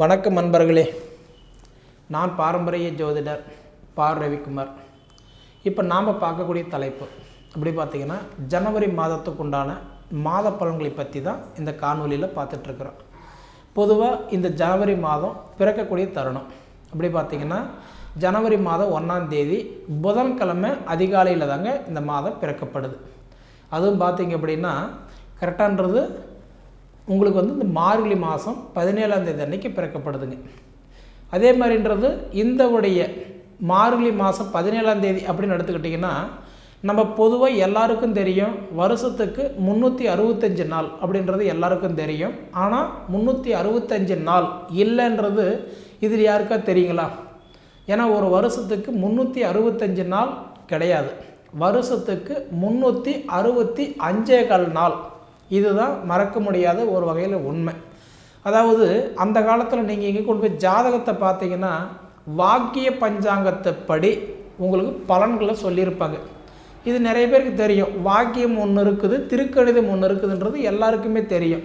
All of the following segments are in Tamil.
வணக்கம் நண்பர்களே, நான் பாரம்பரிய ஜோதிடர் ரவிக்குமார். இப்போ நாம் பார்க்கக்கூடிய தலைப்பு அப்படி பார்த்திங்கன்னா ஜனவரி மாதத்துக்குண்டான மாத பலன்களை பற்றி தான் இந்த காணொலியில் பார்த்துட்ருக்குறோம். பொதுவாக இந்த ஜனவரி மாதம் பிறக்கக்கூடிய தருணம் அப்படி பார்த்திங்கன்னா ஜனவரி மாதம் 1ஆம் தேதி புதன்கிழமை அதிகாலையில் தாங்க இந்த மாதம் பிறக்கப்படுது. அதுவும் பார்த்திங்க அப்படின்னா கரெக்டான்றது உங்களுக்கு இந்த மார்கழி மாதம் 17ஆம் தேதி அன்றைக்கி பிறக்கப்படுதுங்க. அதே மாதிரின்றது இந்த உடைய மார்கழி மாதம் 17ஆம் தேதி அப்படின்னு எடுத்துக்கிட்டிங்கன்னா நம்ம பொதுவாக எல்லாருக்கும் தெரியும், வருஷத்துக்கு 365 நாள் அப்படின்றது எல்லாருக்கும் தெரியும். ஆனால் 365 நாள் இல்லைன்றது இதில் யாருக்கா தெரியுங்களா? ஏன்னா ஒரு வருஷத்துக்கு 365 நாள் கிடையாது, வருஷத்துக்கு 365 நாள். இதுதான் மறக்க முடியாத ஒரு வகையில் உண்மை. அதாவது அந்த காலத்தில் நீங்கள் இங்கே கொண்டு போய் ஜாதகத்தை பார்த்தீங்கன்னா வாக்கிய பஞ்சாங்கத்தை படி உங்களுக்கு பலன்களை சொல்லியிருப்பாங்க. இது நிறைய பேருக்கு தெரியும். வாக்கியம் ஒன்று இருக்குது, திருக்கணிதம் ஒன்று இருக்குதுன்றது எல்லாருக்குமே தெரியும்.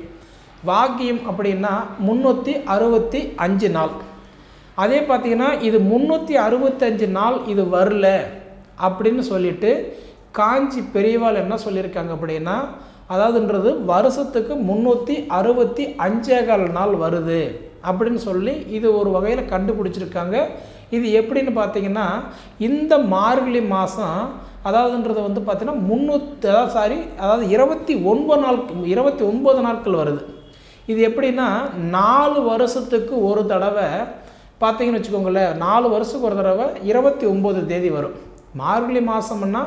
வாக்கியம் அப்படின்னா 365 நாள். அதே பார்த்திங்கன்னா இது 365 நாள் இது வரல அப்படின்னு சொல்லிட்டு காஞ்சி பெரியவாள் என்ன சொல்லியிருக்காங்க அப்படின்னா, அதாவதுன்றது வருஷத்துக்கு 365 நாள் வருது அப்படின்னு சொல்லி இது ஒரு வகையில் கண்டுபிடிச்சிருக்காங்க. இது எப்படின்னு பார்த்தீங்கன்னா இந்த மார்கழி மாதம் அதாவதுன்றது பார்த்தீங்கன்னா 29 நாட்கள் வருது. இது எப்படின்னா 4 வருஷத்துக்கு ஒரு தடவை பார்த்தீங்கன்னு வச்சுக்கோங்களேன், 4 வருஷத்துக்கு ஒரு தடவை 29 தேதி வரும். மார்கழி மாதம்னா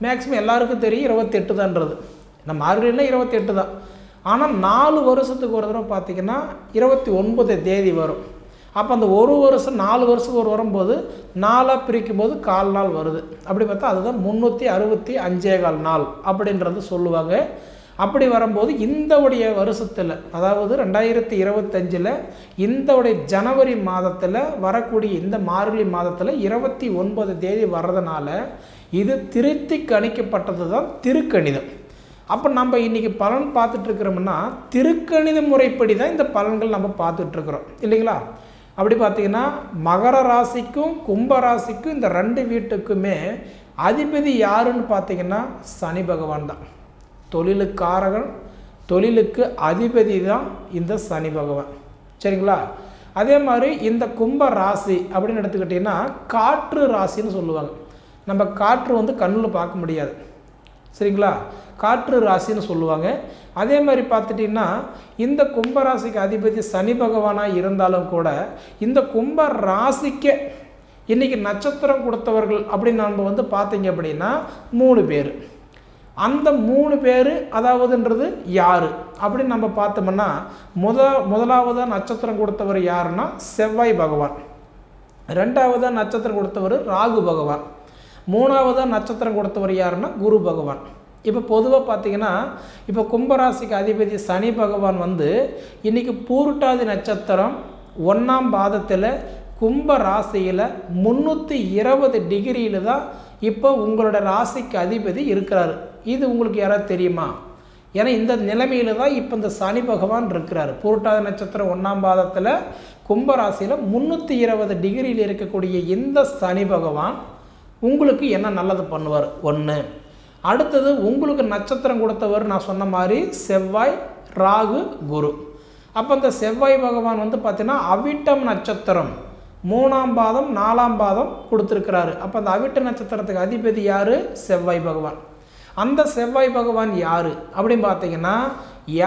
மேக்ஸிமம் எல்லாருக்கும் தெரியும் 28 தான்றது. நம்ம மார்கழினா 28 தான். ஆனால் 4 வருஷத்துக்கு ஒரு தடவை பார்த்திங்கன்னா 29 தேதி வரும். அப்போ அந்த ஒரு வருஷம் 4 வருஷத்துக்கு ஒரு வரும்போது 4ஆக பிரிக்கும் போது 1/4 நாள் வருது. அப்படி பார்த்தா அதுதான் 365 நாள் அப்படின்றது சொல்லுவாங்க. அப்படி வரும்போது இந்த உடைய வருஷத்தில், அதாவது 2025 இந்த உடைய ஜனவரி மாதத்தில் வரக்கூடிய இந்த மார்கழி மாதத்தில் 29 தேதி வர்றதுனால இது திருத்தி கணிக்கப்பட்டது தான் திருக்கணிதம். அப்போ நம்ம இன்றைக்கி பலன் பார்த்துட்ருக்குறோம்னா திருக்கணித முறைப்படி தான் இந்த பலன்கள் நம்ம பார்த்துட்ருக்குறோம் இல்லைங்களா? அப்படி பார்த்திங்கன்னா மகர ராசிக்கும் கும்ப ராசிக்கும் இந்த 2 வீட்டுக்குமே அதிபதி யாருன்னு பார்த்திங்கன்னா சனி பகவான் தான். தொழிலுக்காரகன், தொழிலுக்கு அதிபதி தான் இந்த சனி பகவான், சரிங்களா? அதே மாதிரி இந்த கும்ப ராசி அப்படின்னு எடுத்துக்கிட்டிங்கன்னா காற்று ராசின்னு சொல்லுவாங்க. நம்ம காற்று கண்ணில் பார்க்க முடியாது, சரிங்களா? காற்று ராசின்னு சொல்லுவாங்க. அதே மாதிரி பார்த்துட்டிங்கன்னா இந்த கும்பராசிக்கு அதிபதி சனி பகவானாக இருந்தாலும் கூட இந்த கும்ப ராசிக்கு இன்றைக்கி நட்சத்திரம் கொடுத்தவர்கள் அப்படின்னு நம்ம பார்த்தீங்க அப்படின்னா 3 பேர். அந்த 3 பேர் அதாவதுன்றது யார் அப்படின்னு நம்ம பார்த்தோம்னா முதலாவதாக நட்சத்திரம் கொடுத்தவர் யாருன்னா செவ்வாய் பகவான், 2ஆவதாக நட்சத்திரம் கொடுத்தவர் ராகு பகவான், 3ஆவதாக நட்சத்திரம் கொடுத்தவர் யாருன்னா குரு பகவான். இப்போ பொதுவாக பார்த்திங்கன்னா இப்போ கும்பராசிக்கு அதிபதி சனி பகவான் இன்றைக்கி பூருட்டாதி நட்சத்திரம் 1ஆம் பாதத்தில் கும்ப ராசியில் 320 டிகிரியில் தான் இப்போ உங்களோட ராசிக்கு அதிபதி இருக்கிறார். இது உங்களுக்கு யாராவது தெரியுமா? ஏன்னா இந்த நிலைமையில் தான் இப்போ இந்த சனி பகவான் இருக்கிறார். பூருட்டாதி நட்சத்திரம் 1ஆம் பாதத்தில் கும்பராசியில் 320 டிகிரியில் இருக்கக்கூடிய இந்த சனி பகவான் உங்களுக்கு என்ன நல்லது பண்ணுவார்? 1. அடுத்தது உங்களுக்கு நட்சத்திரம் கொடுத்தவர் நான் சொன்ன மாதிரி செவ்வாய், ராகு, குரு. அப்போ இந்த செவ்வாய் பகவான் பார்த்தீங்கன்னா அவிட்டம் நட்சத்திரம் 3ஆம் பாதம் 4ஆம் பாதம் கொடுத்துருக்கிறாரு. அப்போ அந்த அவிட்ட நட்சத்திரத்துக்கு அதிபதி யார்? செவ்வாய் பகவான். அந்த செவ்வாய் பகவான் யார் அப்படின்னு பார்த்தீங்கன்னா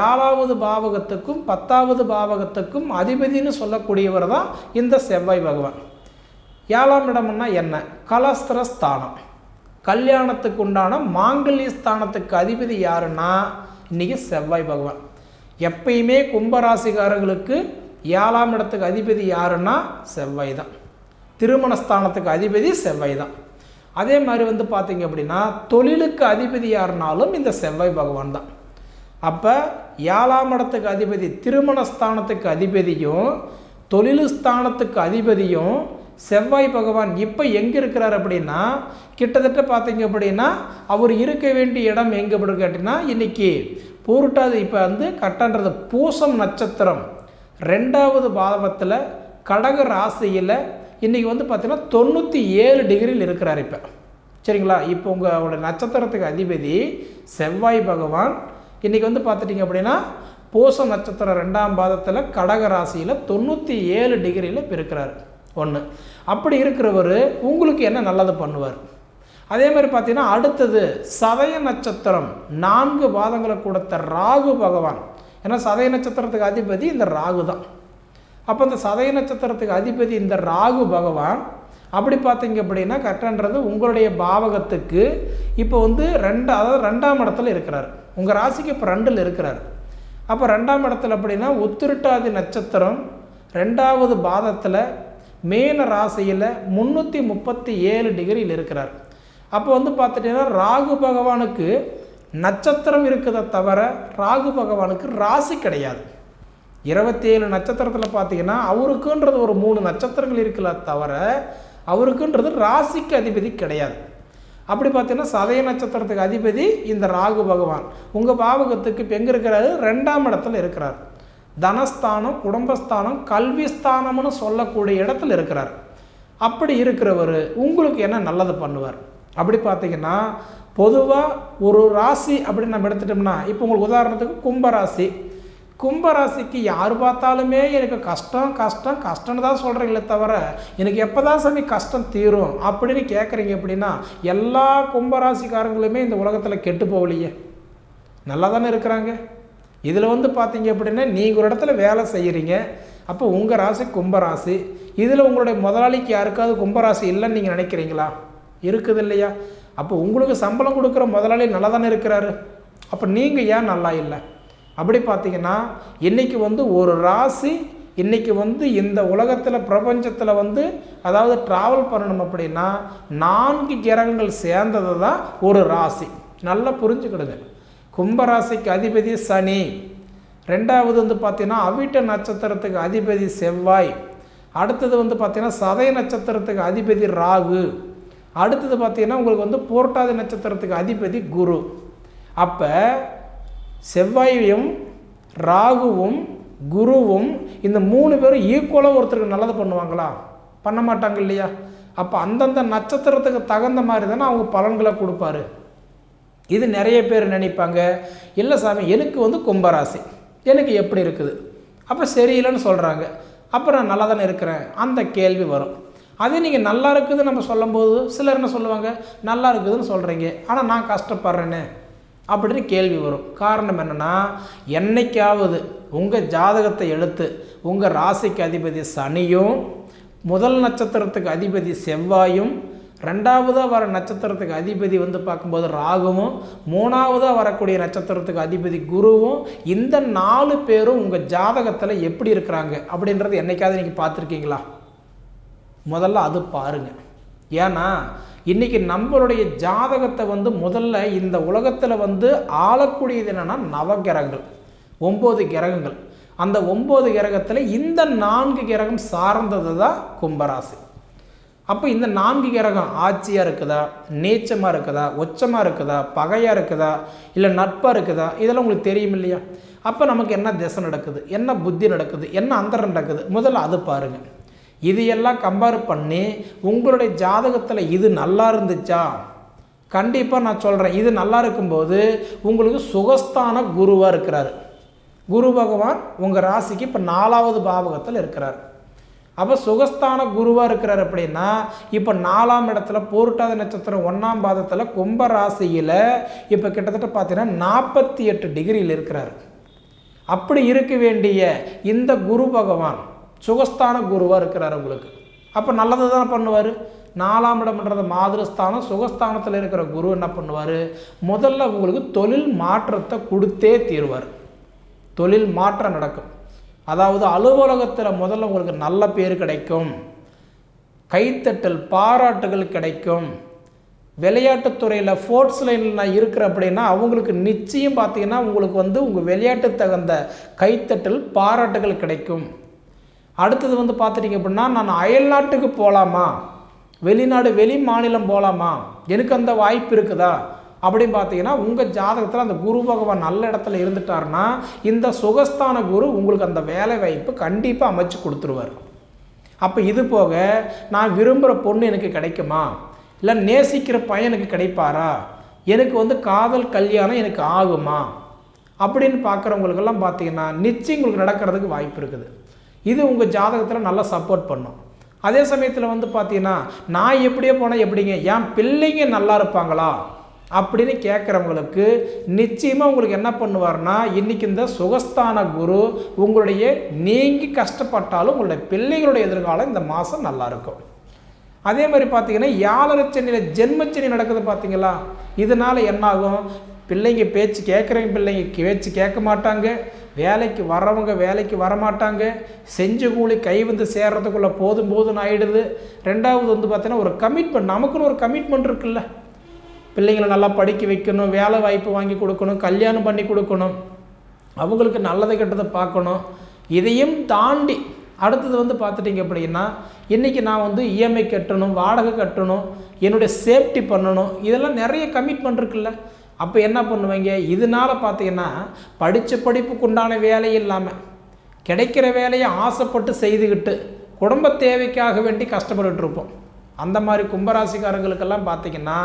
7வது பாவகத்துக்கும் 10வது பாவகத்துக்கும் அதிபதினு சொல்லக்கூடியவர் தான் இந்த செவ்வாய் பகவான். 7ஆம் இடம்னா என்ன? கலஸ்திரஸ்தானம், கல்யாணத்துக்கு உண்டான மாங்கல்ய ஸ்தானத்துக்கு அதிபதி யாருன்னா இன்றைக்கி செவ்வாய் பகவான். எப்பயுமே கும்பராசிக்காரர்களுக்கு 7ஆம் இடத்துக்கு அதிபதி யாருன்னா செவ்வாய் தான். திருமணஸ்தானத்துக்கு அதிபதி செவ்வாய் தான். அதே மாதிரி பார்த்திங்க அப்படின்னா தொழிலுக்கு அதிபதி யாருனாலும் இந்த செவ்வாய் பகவான் தான். அப்போ 7ஆம் இடத்துக்கு அதிபதி திருமணஸ்தானத்துக்கு அதிபதியும் தொழில் ஸ்தானத்துக்கு அதிபதியும் செவ்வாய் பகவான் இப்போ எங்கே இருக்கிறார் அப்படின்னா கிட்டத்தட்ட பார்த்தீங்க அப்படின்னா அவர் இருக்க வேண்டிய இடம் எங்கே அப்படின்னு கேட்டிங்கன்னா இன்றைக்கி பூருட்டாது இப்போ கட்டன்றது பூசம் நட்சத்திரம் 2வது பாவத்தில் கடக ராசியில் இன்றைக்கி வந்து பார்த்திங்கன்னா 97 டிகிரியில் இருக்கிறார் இப்போ. சரிங்களா? இப்போ உங்களோட நட்சத்திரத்துக்கு அதிபதி செவ்வாய் பகவான் இன்றைக்கி வந்து பார்த்துட்டிங்க அப்படின்னா பூச நட்சத்திரம் 2ஆம் பாதத்தில் கடக ராசியில் 97 டிகிரியில் இப்போ இருக்கிறார். ஒன்று. அப்படி இருக்கிறவர் உங்களுக்கு என்ன நல்லது பண்ணுவார்? அதே மாதிரி பார்த்தீங்கன்னா அடுத்தது சதய நட்சத்திரம் 4 பாதங்களை கொடுத்த ராகு பகவான். ஏன்னா சதய நட்சத்திரத்துக்கு அதிபதி இந்த ராகு தான். அப்போ இந்த சதய நட்சத்திரத்துக்கு அதிபதி இந்த ராகு பகவான் அப்படி பார்த்தீங்க அப்படின்னா கரெக்டான்றது உங்களுடைய பாவகத்துக்கு இப்போ வந்து அதாவது 2ஆம் இடத்துல இருக்கிறார். உங்கள் ராசிக்கு இப்போ 2ல் இருக்கிறார். அப்போ 2ஆம் இடத்துல அப்படின்னா உத்திரட்டாதி நட்சத்திரம் 2வது பாதத்தில் மேன ராசியில் 337 டிகிரியில் இருக்கிறார். அப்போ வந்து பார்த்துட்டிங்கன்னா ராகு பகவானுக்கு நட்சத்திரம் இருக்குதை தவிர ராகு பகவானுக்கு ராசி கிடையாது. 27 நட்சத்திரத்தில் பார்த்தீங்கன்னா அவருக்குன்றது ஒரு 3 நட்சத்திரங்கள் இருக்கல தவிர அவருக்குன்றது ராசிக்கு அதிபதி கிடையாது. அப்படி பார்த்தீங்கன்னா சதய நட்சத்திரத்துக்கு அதிபதி இந்த ராகு பகவான் உங்கள் பாவகத்துக்கு இப்போ எங்கே இருக்கிறாரு? 2ஆம் இடத்துல இருக்கிறார். தனஸ்தானம், குடும்பஸ்தானம், கல்விஸ்தானம்னு சொல்லக்கூடிய இடத்துல இருக்கிறார். அப்படி இருக்கிறவர் உங்களுக்கு என்ன நல்லது பண்ணுவார் அப்படி பார்த்தீங்கன்னா பொதுவாக ஒரு ராசி அப்படின்னு நம்ம எடுத்துட்டோம்னா இப்போ உங்களுக்கு உதாரணத்துக்கு கும்பராசி. கும்பராசிக்கு யார் பார்த்தாலுமே எனக்கு கஷ்டம் கஷ்டம் கஷ்டம்னு தான் சொல்கிறீங்களே தவிர எனக்கு எப்போ தான் சாமி கஷ்டம் தீரும் அப்படின்னு கேட்குறீங்க. அப்படின்னா எல்லா கும்பராசிக்காரங்களுமே இந்த உலகத்தில் கெட்டு போகலையே, நல்லா தானே இருக்கிறாங்க. இதில் வந்து பார்த்தீங்க அப்படின்னா நீங்கள் ஒரு இடத்துல வேலை செய்கிறீங்க. அப்போ உங்கள் ராசி கும்பராசி. இதில் உங்களுடைய முதலாளிக்கு யாருக்காவது கும்பராசி இல்லைன்னு நீங்கள் நினைக்கிறீங்களா? இருக்குது இல்லையா? அப்போ உங்களுக்கு சம்பளம் கொடுக்குற முதலாளி நல்லா தானே இருக்கிறாரு. அப்போ நீங்கள் ஏன் நல்லா இல்லை? அப்படி பார்த்தீங்கன்னா இன்றைக்கி வந்து ஒரு ராசி இன்றைக்கி வந்து இந்த உலகத்தில் பிரபஞ்சத்தில் வந்து அதாவது ட்ராவல் பண்ணணும் அப்படின்னா 4 கிரகங்கள் சேர்ந்தது தான் ஒரு ராசி. நல்லா புரிஞ்சுக்கிடுங்க. கும்பராசிக்கு அதிபதி சனி. 2வது வந்து பார்த்திங்கன்னா அவிட்ட நட்சத்திரத்துக்கு அதிபதி செவ்வாய். அடுத்தது வந்து பார்த்திங்கன்னா சதய நட்சத்திரத்துக்கு அதிபதி ராகு. அடுத்தது பார்த்திங்கன்னா உங்களுக்கு வந்து பூரட்டாதி நட்சத்திரத்துக்கு அதிபதி குரு. அப்போ செவ்வாயும் ராகுவும் குருவும் இந்த 3 பேரும் ஈக்குவலாக ஒருத்தருக்கு நல்லது பண்ணுவாங்களா? பண்ண மாட்டாங்க இல்லையா? அப்போ அந்தந்த நட்சத்திரத்துக்கு தகுந்த மாதிரி தானே அவங்க பலன்களை கொடுப்பாரு. இது நிறைய பேர் நினைப்பாங்க, இல்லை சாமி எனக்கு வந்து கும்பராசி எனக்கு எப்படி இருக்குது, அப்போ சரியில்லைன்னு சொல்கிறாங்க, அப்போ நான் நல்லா தானே இருக்கிறேன் அந்த கேள்வி வரும். அதே நீங்கள் நல்லா இருக்குதுன்னு நம்ம சொல்லும்போது சிலர் என்ன சொல்லுவாங்க, நல்லா இருக்குதுன்னு சொல்கிறீங்க ஆனால் நான் கஷ்டப்படுறேன்னு அப்படின்னு கேள்வி வரும். காரணம் என்னென்னா என்னைக்காவது உங்கள் ஜாதகத்தை எடுத்து உங்கள் ராசிக்கு அதிபதி சனியும் முதல் நட்சத்திரத்துக்கு அதிபதி செவ்வாயும் 2வதாக வர நட்சத்திரத்துக்கு அதிபதி வந்து பார்க்கும்போது ராகுவும் 3வதாக வரக்கூடிய நட்சத்திரத்துக்கு அதிபதி குருவும் இந்த 4 பேரும் உங்கள் ஜாதகத்தில் எப்படி இருக்கிறாங்க அப்படின்றது என்னைக்காவது நீங்கள் பார்த்துருக்கீங்களா? முதல்ல அது பாருங்கள். ஏன்னா இன்றைக்கி நம்மளுடைய ஜாதகத்தை வந்து முதல்ல இந்த உலகத்தில் வந்து ஆளக்கூடியது என்னென்னா நவகிரகங்கள், 9 கிரகங்கள். அந்த 9 கிரகத்தில் இந்த 4 கிரகம் சார்ந்தது தான் கும்பராசி. அப்போ இந்த 4 கிரகம் ஆட்சியாக இருக்குதா, நீச்சமாக இருக்குதா, உச்சமாக இருக்குதா, பகையாக இருக்குதா, இல்லை நட்பாக இருக்குதா, இதெல்லாம் உங்களுக்கு தெரியும் இல்லையா? அப்போ நமக்கு என்ன திசை நடக்குது, என்ன புத்தி நடக்குது, என்ன அந்தரம் நடக்குது, முதல்ல அது பாருங்கள். இது எல்லாம் கம்பேர் பண்ணி உங்களுடைய ஜாதகத்தில் இது நல்லா இருந்துச்சா, கண்டிப்பாக நான் சொல்கிறேன் இது நல்லா இருக்கும்போது உங்களுக்கு சுகஸ்தான குருவாக இருக்கிறார். குரு பகவான் உங்கள் ராசிக்கு இப்போ 4வது பாவகத்தில் இருக்கிறார். அப்போ சுகஸ்தான குருவாக இருக்கிறார் அப்படின்னா இப்போ 4ஆம் இடத்துல பூரட்டாதி நட்சத்திரம் 1ஆம் பாதத்தில் கும்ப ராசியில் இப்போ கிட்டத்தட்ட பார்த்தீங்கன்னா 48 டிகிரியில் இருக்கிறார். அப்படி இருக்க வேண்டிய இந்த குரு பகவான் சுகஸ்தான குருவாக இருக்கிறார் உங்களுக்கு. அப்போ நல்லது தான் பண்ணுவார். 4ஆம் இடம்ன்றது மாதிருஸ்தானம், சுகஸ்தானத்தில் இருக்கிற குரு என்ன பண்ணுவார், முதல்ல உங்களுக்கு தொழில் மாற்றத்தை கொடுத்தே தீர்வார். தொழில் மாற்றம் நடக்கும். அதாவது அலுவலகத்தில் முதல்ல உங்களுக்கு நல்ல பேர் கிடைக்கும், கைத்தட்டல் பாராட்டுகள் கிடைக்கும். விளையாட்டுத்துறையில் ஸ்போர்ட்ஸ் லைனில் நான் இருக்கிறேன் அப்படின்னா அவங்களுக்கு நிச்சயம் பார்த்தீங்கன்னா உங்களுக்கு வந்து உங்கள் விளையாட்டு தகுந்த கைத்தட்டல் பாராட்டுகள் கிடைக்கும். அடுத்தது வந்து பார்த்துட்டிங்க அப்படின்னா நான் அயல்நாட்டுக்கு போகலாமா, வெளிநாடு வெளி மாநிலம் போகலாமா, எனக்கு அந்த வாய்ப்பு இருக்குதா அப்படின்னு பார்த்தீங்கன்னா உங்கள் ஜாதகத்தில் அந்த குரு பகவான் நல்ல இடத்துல இருந்துட்டாருன்னா இந்த சுகஸ்தான குரு உங்களுக்கு அந்த வேலை வாய்ப்பு கண்டிப்பாக அமைச்சு கொடுத்துருவார். அப்போ இது போக நான் விரும்புகிற பொண்ணு எனக்கு கிடைக்குமா, இல்லை நேசிக்கிற பையனுக்கு கிடைப்பாரா, எனக்கு வந்து காதல் கல்யாணம் எனக்கு ஆகுமா அப்படின்னு பார்க்குறவங்களுக்கெல்லாம் பார்த்தீங்கன்னா நிச்சயம் உங்களுக்கு நடக்கிறதுக்கு வாய்ப்பு இருக்குது. இது உங்கள் ஜாதகத்தில் நல்லா சப்போர்ட் பண்ணும். அதே சமயத்தில் வந்து பார்த்தீங்கன்னா நான் எப்படியே போனால் எப்படிங்க, என் பிள்ளைங்க நல்லா இருப்பாங்களா அப்படின்னு கேட்குறவங்களுக்கு நிச்சயமாக உங்களுக்கு என்ன பண்ணுவார்னா இன்றைக்கி இந்த சுகஸ்தான குரு உங்களுடைய நீங்கள் கஷ்டப்பட்டாலும் உங்களுடைய பிள்ளைகளுடைய எதிர்காலம் இந்த மாதம் நல்லாயிருக்கும். அதே மாதிரி பார்த்தீங்கன்னா 7 சனியில் ஜென்மச்சனி நடக்குது பார்த்தீங்களா, இதனால் என்னாகும், பிள்ளைங்க பேச்சு கேட்குறவங்க பிள்ளைங்க பேச்சு கேட்க மாட்டாங்க, வேலைக்கு வர்றவங்க வேலைக்கு வரமாட்டாங்க, செஞ்ச கூலி கை வந்து சேர்றதுக்குள்ளே போதும்னு ஆகிடுது. ரெண்டாவது வந்து பார்த்தீங்கன்னா ஒரு கமிட்மெண்ட், நமக்குன்னு ஒரு கமிட்மெண்ட் இருக்குல்ல, பிள்ளைங்களை நல்லா படிக்க வைக்கணும், வேலை வாய்ப்பு வாங்கி கொடுக்கணும், கல்யாணம் பண்ணி கொடுக்கணும், அவங்களுக்கு நல்லதை கெட்டதை பார்க்கணும். இதையும் தாண்டி அடுத்தது வந்து பார்த்துட்டிங்க அப்படின்னா இன்றைக்கி நான் வந்து இஎம்ஐ கட்டணும், வாடகை கட்டணும், என்னுடைய சேஃப்டி பண்ணணும், இதெல்லாம் நிறைய கமிட்மெண்ட் இருக்குல்ல. அப்போ என்ன பண்ணுவீங்க, இதனால் பார்த்தீங்கன்னா படித்த படிப்புக்கு உண்டான வேலை இல்லாமல் கிடைக்கிற வேலையை ஆசைப்பட்டு செய்துக்கிட்டு குடும்ப தேவைக்காக வேண்டி கஷ்டப்பட்டுட்டு இருப்போம். அந்த மாதிரி கும்பராசிக்காரங்களுக்கெல்லாம் பார்த்திங்கன்னா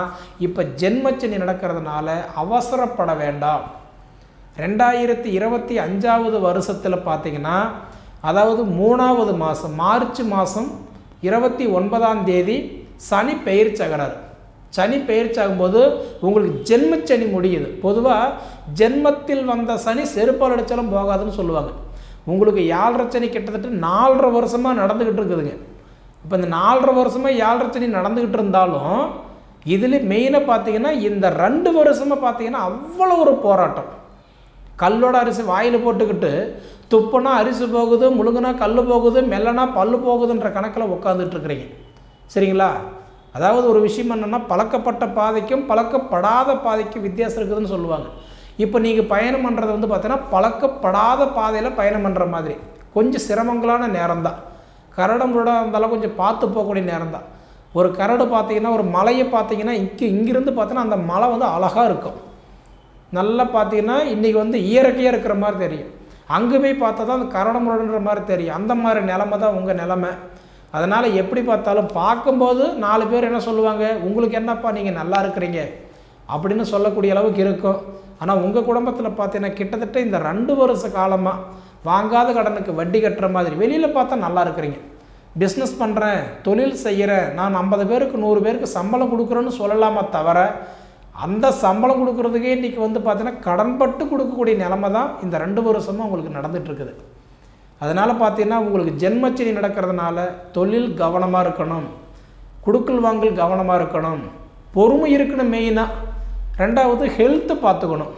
இப்போ ஜென்மச்சனி நடக்கிறதுனால அவசரப்பட வேண்டாம். 2025 வருஷத்தில் பார்த்திங்கன்னா அதாவது 3வது மாதம் மார்ச் மாதம் 29ஆம் தேதி சனி பெயர்ச்சாகிறார். சனி பெயர்ச்சாகும்போது உங்களுக்கு ஜென்மச்சனி முடியுது. பொதுவாக ஜென்மத்தில் வந்த சனி செருப்பால் அடித்தாலும் போகாதுன்னு சொல்லுவாங்க. உங்களுக்கு 7.5 சனி கிட்டத்தட்ட 4.5 வருஷமாக நடந்துக்கிட்டு இருக்குதுங்க. இப்போ இந்த 4.5 வருஷமாக 7.5 சனி நடந்துக்கிட்டு இருந்தாலும் இதில் மெயினாக பார்த்தீங்கன்னா இந்த 2 வருஷமாக பார்த்தீங்கன்னா அவ்வளோ ஒரு போராட்டம். கல்லோட அரிசி வாயில் போட்டுக்கிட்டு துப்புனா அரிசி போகுது, முழுங்குனா கல் போகுது, மெல்லனா பல்லு போகுதுன்ற கணக்கில் உட்காந்துட்ருக்குறீங்க. சரிங்களா? அதாவது ஒரு விஷயம் என்னென்னா பழக்கப்பட்ட பாதைக்கும் பழக்கப்படாத பாதைக்கும் வித்தியாசம் இருக்குதுன்னு சொல்லுவாங்க. இப்போ நீங்கள் பயணம் பண்ணுறது வந்து பார்த்தீங்கன்னா பழக்கப்படாத பாதையில் பயணம் பண்ணுற மாதிரி கொஞ்சம் சிரமங்களான நேரம் தான். கரடங்களோட இருந்தாலும் கொஞ்சம் பார்த்து போகக்கூடிய நேரம் தான். ஒரு கரடு பார்த்தீங்கன்னா ஒரு மலையை பார்த்தீங்கன்னா இங்கிருந்து பார்த்தீங்கன்னா அந்த மலை வந்து அழகாக இருக்கும். நல்லா பார்த்தீங்கன்னா இன்றைக்கி வந்து இயற்கையாக இருக்கிற மாதிரி தெரியும். அங்கே போய் பார்த்தா தான் அந்த கரடமுரடுன்ற மாதிரி தெரியும். அந்த மாதிரி நிலமை தான் உங்கள் நிலமை. அதனால் எப்படி பார்த்தாலும் பார்க்கும்போது 4 பேர் என்ன சொல்லுவாங்க, உங்களுக்கு என்னப்பா நீங்கள் நல்லா இருக்கிறீங்க அப்படின்னு சொல்லக்கூடிய அளவுக்கு இருக்கும். ஆனால் உங்கள் குடும்பத்தில் பார்த்தீங்கன்னா கிட்டத்தட்ட இந்த 2 வருஷ காலமாக வாங்காத கடனுக்கு வட்டி கட்டுற மாதிரி வெளியில் பார்த்தா நல்லா இருக்கிறீங்க. பிஸ்னஸ் பண்ணுறேன், தொழில் செய்கிறேன், நான் 50 பேருக்கு 100 பேருக்கு சம்பளம் கொடுக்குறேன்னு சொல்லலாமா தவிர அந்த சம்பளம் கொடுக்குறதுக்கே இன்றைக்கி வந்து பார்த்தீங்கன்னா கடன்பட்டு கொடுக்கக்கூடிய நிலமை தான் இந்த 2 வருஷமாக உங்களுக்கு நடந்துகிட்ருக்குது. அதனால் பார்த்தீங்கன்னா உங்களுக்கு ஜென்மச்சனி நடக்கிறதுனால தொழில் கவனமாக இருக்கணும், குடுக்கல் வாங்கல் கவனமாக இருக்கணும், பொறுமை இருக்கணும் மெயினாக. ரெண்டாவது ஹெல்த்து பார்த்துக்கணும்.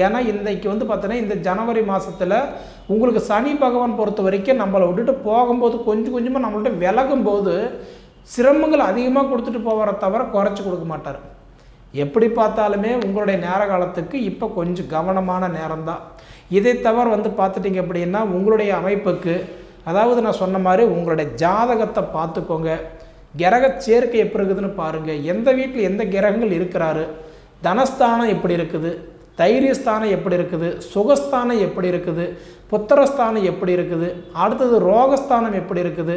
ஏன்னா இன்றைக்கி வந்து பார்த்தீங்கன்னா இந்த ஜனவரி மாதத்தில் உங்களுக்கு சனி பகவான் பொறுத்த வரைக்கும் நம்மளை விட்டுட்டு போகும்போது கொஞ்சம் கொஞ்சமாக நம்மள்ட்ட விலகும்போது சிரமங்கள் அதிகமாக கொடுத்துட்டு போவதை தவிர குறைச்சி கொடுக்க மாட்டார். எப்படி பார்த்தாலுமே உங்களுடைய நேர காலத்துக்கு இப்போ கொஞ்சம் கவனமான நேரம்தான். இதை தவிர வந்து பார்த்துட்டிங்க அப்படின்னா உங்களுடைய அமைப்புக்கு அதாவது நான் சொன்ன மாதிரி உங்களுடைய ஜாதகத்தை பார்த்துக்கோங்க. கிரக சேர்க்கை எப்படி இருக்குதுன்னு பாருங்கள். எந்த வீட்டில் எந்த கிரகங்கள் இருக்கிறாரு, தனஸ்தானம் எப்படி இருக்குது, தைரியஸ்தானம் எப்படி இருக்குது, சுகஸ்தானம் எப்படி இருக்குது, புத்திரஸ்தானம் எப்படி இருக்குது, அடுத்தது ரோகஸ்தானம் எப்படி இருக்குது,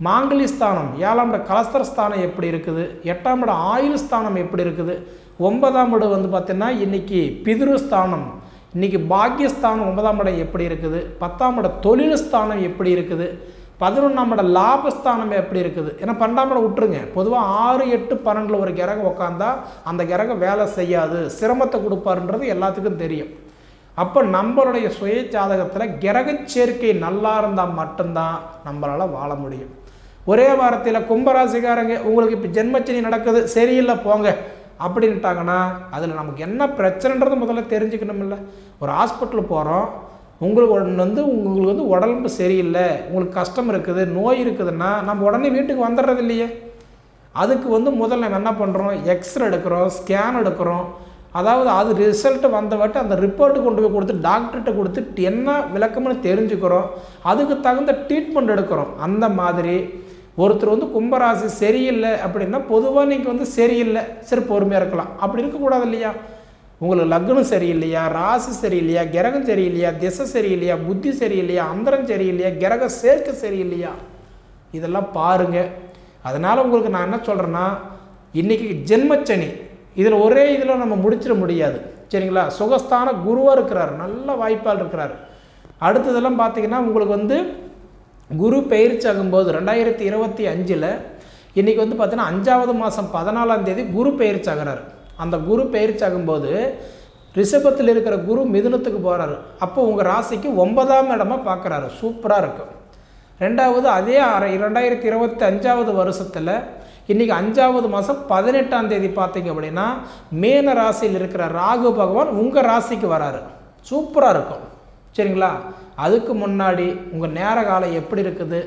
மாங்கலிஸ்தானம் 7ஆம் இட கலஸ்தரஸ்தானம் எப்படி இருக்குது, 8ஆம் இட ஆயுள் ஸ்தானம் எப்படி இருக்குது, 9ஆம் இடம் வந்து பார்த்திங்கன்னா இன்றைக்கி பிதுருஸ்தானம், இன்றைக்கி பாக்கியஸ்தானம் 9ஆம் இடம் எப்படி இருக்குது, 10ஆம் இட தொழில் ஸ்தானம் எப்படி இருக்குது, 11ஆம் இட லாபஸ்தானம் எப்படி இருக்குது. ஏன்னா 12ஆம் இடம் விட்டுருங்க. பொதுவாக 6, 8, 12 ஒரு கிரகம் உட்காந்தா அந்த கிரகம் வேலை செய்யாது, சிரமத்தை கொடுப்பாருன்றது எல்லாத்துக்கும் தெரியும். அப்போ நம்மளுடைய சுய ஜாதகத்தில் கிரக சேர்க்கை நல்லா இருந்தால் மட்டும்தான் நம்மளால் வாழ முடியும். ஒரே வாரத்தில் கும்பராசிக்காரங்க உங்களுக்கு இப்போ ஜென்மச்சனி நடக்குது சரியில்லை போங்க அப்படின்ட்டாங்கன்னா அதில் நமக்கு என்ன பிரச்சனைன்றது முதல்ல தெரிஞ்சுக்கணும். இல்லை ஒரு ஹாஸ்பிட்டல் போகிறோம், உங்களுக்கு வந்து உடம்பு சரியில்லை, உங்களுக்கு கஷ்டம் இருக்குது, நோய் இருக்குதுன்னா நம்ம உடனே வீட்டுக்கு வந்துடுறது இல்லையே. அதுக்கு வந்து முதல்ல நம்ம என்ன பண்ணுறோம், எக்ஸ்ரே எடுக்கிறோம், ஸ்கேன் எடுக்கிறோம். அதாவது அது ரிசல்ட்டு வந்தவட்டு அந்த ரிப்போர்ட்டு கொண்டு போய் கொடுத்து டாக்டர்கிட்ட கொடுத்து என்ன விளக்கம்னு தெரிஞ்சுக்கிறோம், அதுக்கு தகுந்த ட்ரீட்மெண்ட் எடுக்கிறோம். அந்த மாதிரி ஒருத்தர் வந்து கும்பராசி சரியில்லை அப்படின்னா பொதுவாக நீங்கள் வந்து சரியில்லை, சரி பொறுமையாக இருக்கலாம் அப்படி இருக்கக்கூடாது இல்லையா. உங்களுக்கு லக்னம் சரியில்லையா, ராசி சரியில்லையா, கிரகம் சரியில்லையா, திசை சரியில்லையா, புத்தி சரியில்லையா, அந்தரம் சரியில்லையா, கிரக சேர்க்கை சரியில்லையா, இதெல்லாம் பாருங்கள். அதனால் உங்களுக்கு நான் என்ன சொல்கிறேன்னா, இன்றைக்கி ஜென்மச்சனி இதில் ஒரே இதில் நம்ம முடிச்சிட முடியாது. சரிங்களா? சுகஸ்தான குருவாக இருக்கிறார், நல்ல வாய்ப்பால் இருக்கிறார். அடுத்ததெல்லாம் பார்த்திங்கன்னா உங்களுக்கு குரு பெயர்ச்சி ஆகும்போது 2025 இன்றைக்கி பார்த்திங்கன்னா 5வது மாதம் 14ஆம் தேதி குரு பெயர்ச்சி ஆகிறார். அந்த குரு பெயர்ச்சி ஆகும்போது ரிஷபத்தில் இருக்கிற குரு மிதுனத்துக்கு போகிறாரு. அப்போ உங்கள் ராசிக்கு 9ஆம் இடமா பார்க்குறாரு. சூப்பராக இருக்கும். ரெண்டாவது அதே 2025 வருஷத்தில் இன்றைக்கி 5வது மாதம் 18ஆம் தேதி பார்த்திங்க அப்படின்னா மேன ராசியில் இருக்கிற ராகு பகவான் உங்கள் ராசிக்கு வராரு. சூப்பராக இருக்கும். சரிங்களா? அதுக்கு முன்னாடி உங்கள் நேர காலம் எப்படி இருக்குது,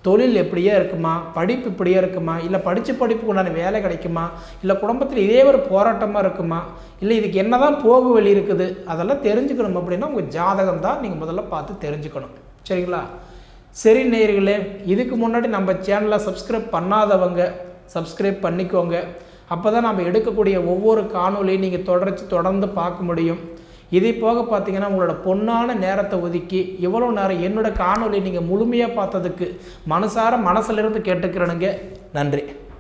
தொழில் எப்படியே இருக்குமா, படிப்பு இப்படியே இருக்குமா, இல்லை படிப்புக்கு உண்டான வேலை கிடைக்குமா, இல்லை குடும்பத்தில் இதே ஒரு போராட்டமாக இருக்குமா, இல்லை இதுக்கு என்ன தான் போகு வழி இருக்குது, அதெல்லாம் தெரிஞ்சுக்கணும் அப்படின்னா உங்கள் ஜாதகம் தான் நீங்கள் முதல்ல பார்த்து தெரிஞ்சுக்கணும். சரிங்களா? சரி நேயர்களே, இதுக்கு முன்னாடி நம்ம சேனலை சப்ஸ்கிரைப் பண்ணாதவங்க சப்ஸ்கிரைப் பண்ணிக்கோங்க. அப்போ தான் நம்ம எடுக்கக்கூடிய ஒவ்வொரு காணொலியும் நீங்கள் தொடர்ந்து பார்க்க முடியும். இதே போக பார்த்தீங்கன்னா உங்களோட பொன்னான நேரத்தை ஒதுக்கி இவ்வளோ நேரம் என்னோட காணொலி நீங்கள் முழுமையாக பார்த்ததுக்கு மனசிலிருந்து கேட்டுக்கிறேனுங்க. நன்றி.